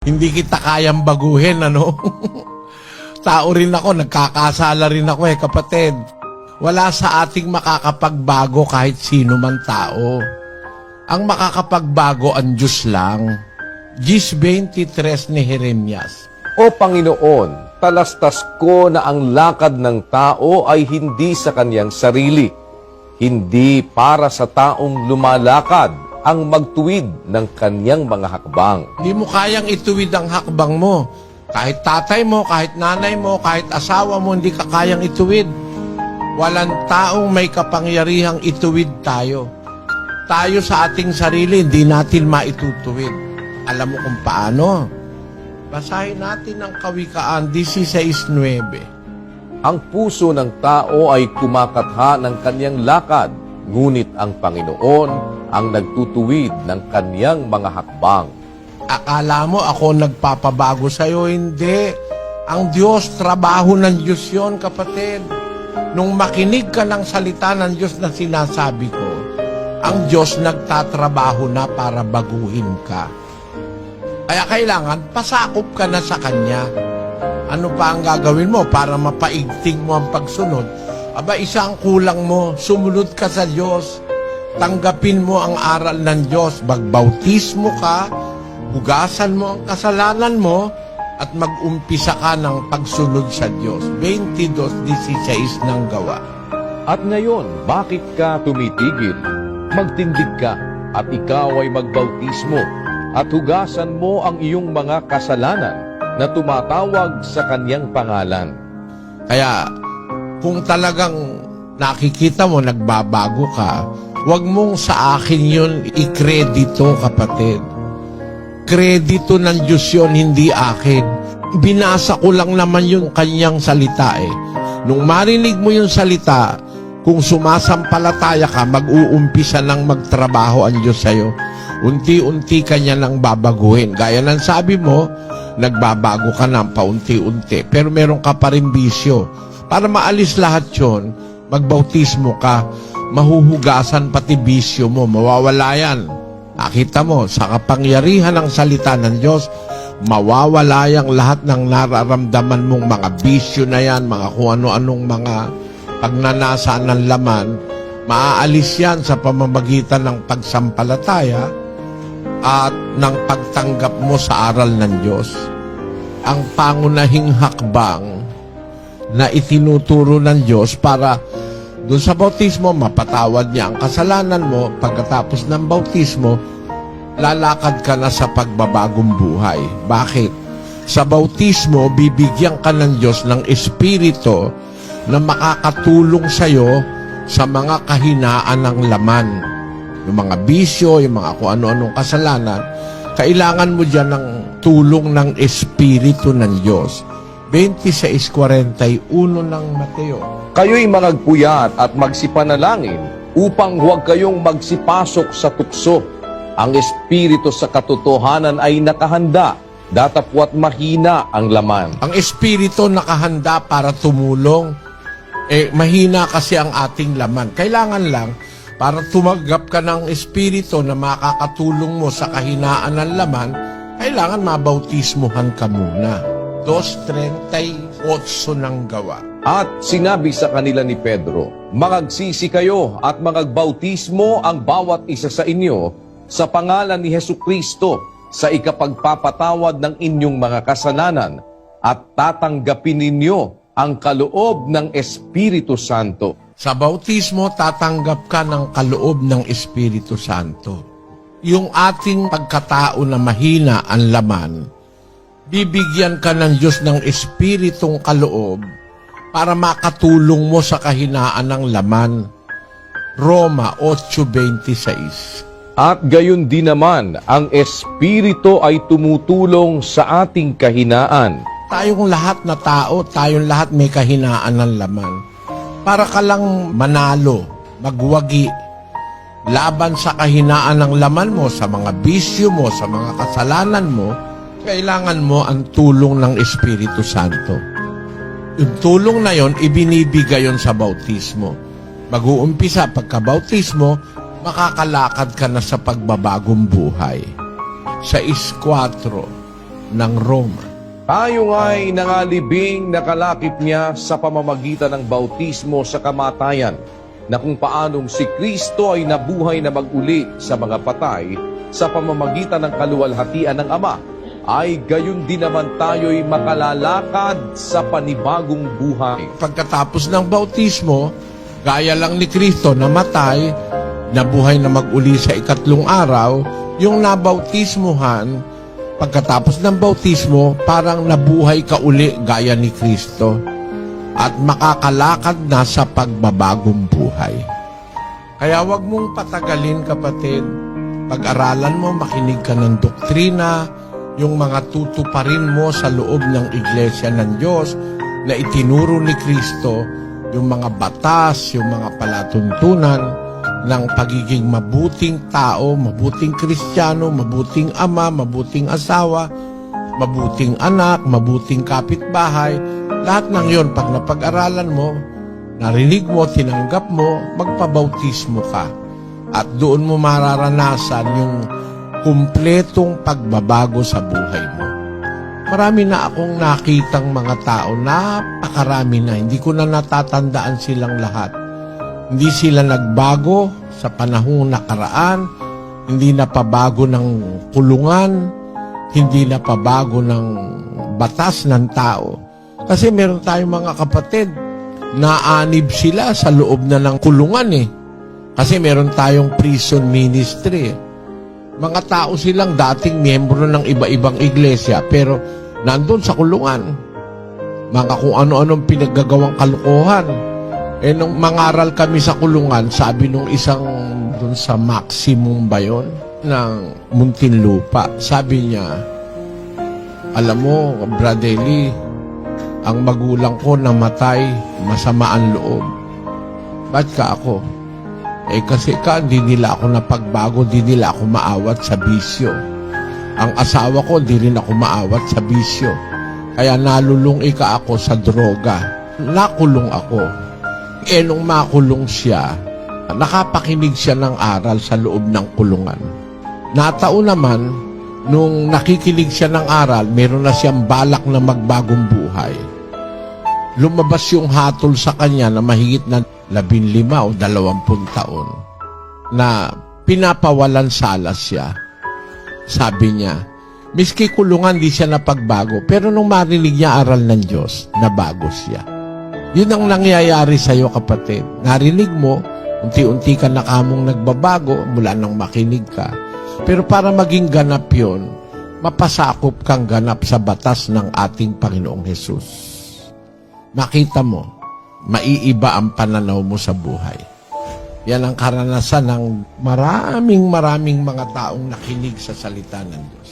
Hindi kita kayang baguhin, ano? Tao rin ako, nagkakasala rin ako kapatid. Wala sa ating makakapagbago kahit sino man tao. Ang makakapagbago ang Diyos lang. 10:23 ni Jeremias. O Panginoon, talastas ko na ang lakad ng tao ay hindi sa kanyang sarili. Hindi para sa taong lumalakad ang magtuwid ng kanyang mga hakbang. Hindi mo kayang ituwid ang hakbang mo. Kahit tatay mo, kahit nanay mo, kahit asawa mo, hindi ka kayang ituwid. Walang taong may kapangyarihang ituwid tayo. Tayo sa ating sarili, hindi natin maitutuwid. Alam mo kung paano? Basahin natin ang Kawikaan 16:9. Ang puso ng tao ay kumakatha ng kanyang lakad, ngunit ang Panginoon ang nagtutuwid ng kanyang mga hakbang. Akala mo ako nagpapabago sa'yo? Hindi. Ang Diyos, trabaho ng Diyos yon, kapatid. Nung makinig ka ng salita ng Diyos na sinasabi ko, ang Diyos nagtatrabaho na para baguhin ka. Kaya kailangan, pasakop ka na sa Kanya. Ano pa ang gagawin mo para mapaigting mo ang pagsunod? Aba, isa ang kulang mo, sumunod ka sa Diyos. Tanggapin mo ang aral ng Diyos. Magbautismo ka, hugasan mo ang kasalanan mo, at mag-umpisa ka ng pagsunod sa Diyos. 22:16 ng Gawa. At ngayon, bakit ka tumitigil? Magtindig ka, at ikaw ay magbautismo, at hugasan mo ang iyong mga kasalanan na tumatawag sa kanyang pangalan. Kaya, kung talagang nakikita mo, nagbabago ka, huwag mong sa akin yun ikredito, kapatid. Kredito ng Diyos yun, hindi akin. Binasa ko lang naman yung kanyang salita Nung marinig mo yung salita, kung sumasampalataya ka, mag-uumpisa ng magtrabaho ang Diyos sa'yo. Unti-unti kanya nang babaguhin. Gaya ng sabi mo, nagbabago ka ng paunti-unti. Pero meron ka pa rin bisyo. Para maalis lahat yun, magbautismo ka, mahuhugasan pati bisyo mo, mawawala yan. Nakita mo, sa kapangyarihan ng salita ng Diyos, mawawala yung lahat ng nararamdaman mong mga bisyo na yan, mga kung ano-anong mga pagnanasa ng laman, maaalis yan sa pamamagitan ng pagsampalataya at ng pagtanggap mo sa aral ng Diyos. Ang pangunahing hakbang na itinuturo ng Diyos para doon sa bautismo, mapatawad niya ang kasalanan mo. Pagkatapos ng bautismo, lalakad ka na sa pagbabagong buhay. Bakit? Sa bautismo, bibigyan ka ng Diyos ng Espiritu na makakatulong sa'yo sa mga kahinaan ng laman. Yung mga bisyo, yung mga kung ano-anong kasalanan, kailangan mo dyan ng tulong ng Espiritu ng Diyos. 26:41 ng Mateo. Kayo'y managpuyat at magsipanalangin upang huwag kayong magsipasok sa tukso. Ang espiritu sa katotohanan ay nakahanda, datapwat mahina ang laman. Ang espiritu nakahanda para tumulong. Mahina kasi ang ating laman. Kailangan lang, para tumaggap ka ng espiritu na makakatulong mo sa kahinaan ng laman, kailangan mabautismuhan ka muna. 2:38 ng Gawa. At sinabi sa kanila ni Pedro, magagsisi kayo at magagbautismo ang bawat isa sa inyo sa pangalan ni Hesukristo sa ikapagpapatawad ng inyong mga kasalanan at tatanggapin ninyo ang kaloob ng Espiritu Santo. Sa bautismo, tatanggap ka ng kaloob ng Espiritu Santo. Yung ating pagkatao na mahina ang laman, bibigyan ka ng Diyos ng Espiritong kaloob para makatulong mo sa kahinaan ng laman. Roma 8:26. At gayon din naman, ang Espiritu ay tumutulong sa ating kahinaan. Tayong lahat na tao, tayong lahat may kahinaan ng laman. Para ka lang manalo, magwagi, laban sa kahinaan ng laman mo, sa mga bisyo mo, sa mga kasalanan mo, kailangan mo ang tulong ng Espiritu Santo. Yung tulong na yon, ibinibigay yon sa bautismo. Mag-uumpisa pagka-bautismo, makakalakad ka na sa pagbabagong buhay. 6:4 ng Roma. Tayo nga'y nangalibing nakalakip niya sa pamamagitan ng bautismo sa kamatayan, na kung paanong si Kristo ay nabuhay na mag-uli sa mga patay sa pamamagitan ng kaluwalhatian ng Ama, ay gayon din naman tayo'y makalalakad sa panibagong buhay. Pagkatapos ng bautismo, gaya lang ni Kristo namatay, nabuhay na mag-uli sa ikatlong araw, yung nabautismuhan, pagkatapos ng bautismo, parang nabuhay ka uli gaya ni Kristo at makakalakad na sa pagbabagong buhay. Kaya wag mong patagalin, kapatid. Pag-aralan mo, makinig ka ng doktrina, yung mga tutuparin mo sa loob ng Iglesia ng Diyos na itinuro ni Kristo, yung mga batas, yung mga palatuntunan ng pagiging mabuting tao, mabuting Kristiyano, mabuting ama, mabuting asawa, mabuting anak, mabuting kapitbahay. Lahat ng yon, pag napag-aralan mo, narinig mo, tinanggap mo, magpabautismo ka. At doon mo mararanasan yung kumpletong pagbabago sa buhay mo. Marami na akong nakitang mga tao, napakarami na, hindi ko na natatandaan silang lahat. Hindi sila nagbago sa panahong nakaraan, hindi na pabago ng kulungan, hindi na pabago ng batas ng tao. Kasi meron tayong mga kapatid, naanib sila sa loob na ng kulungan eh. Kasi meron tayong prison ministry. Mga tao silang dating miyembro ng iba-ibang iglesia, pero nandun sa kulungan. Mga kung ano-anong pinaggagawang kalokohan. Eh, nung mangaral kami sa kulungan, sabi nung isang dun sa maximum ba yun, ng Muntinlupa, sabi niya, alam mo, Brother Lee, ang magulang ko namatay, masama ang loob. Ba't ka ako? Eh kasi hindi nila ako napagbago, di nila ako maawat sa bisyo. Ang asawa ko, di rin ako maawat sa bisyo. Kaya nalulung ako sa droga. Nakulong ako. Eh nung makulong siya, nakapakinig siya ng aral sa loob ng kulungan. Nataon naman, nung nakikinig siya ng aral, meron na siyang balak na magbagong buhay. Lumabas yung hatol sa kanya na mahigit na 15 o 20 taon na pinapawalan sala siya. Sabi niya, miski kulungan di siya napagbago, pero nung marinig niya aral ng Diyos, nabago siya. Yun ang nangyayari sa iyo, kapatid. Narinig mo, unti-unti ka na kamong nagbabago mula nang makinig ka. Pero para maging ganap yun, mapasakop kang ganap sa batas ng ating Panginoong Hesus. Makita mo, maiiba ang pananaw mo sa buhay. Yan ang karanasan ng maraming mga taong nakinig sa salita ng Diyos.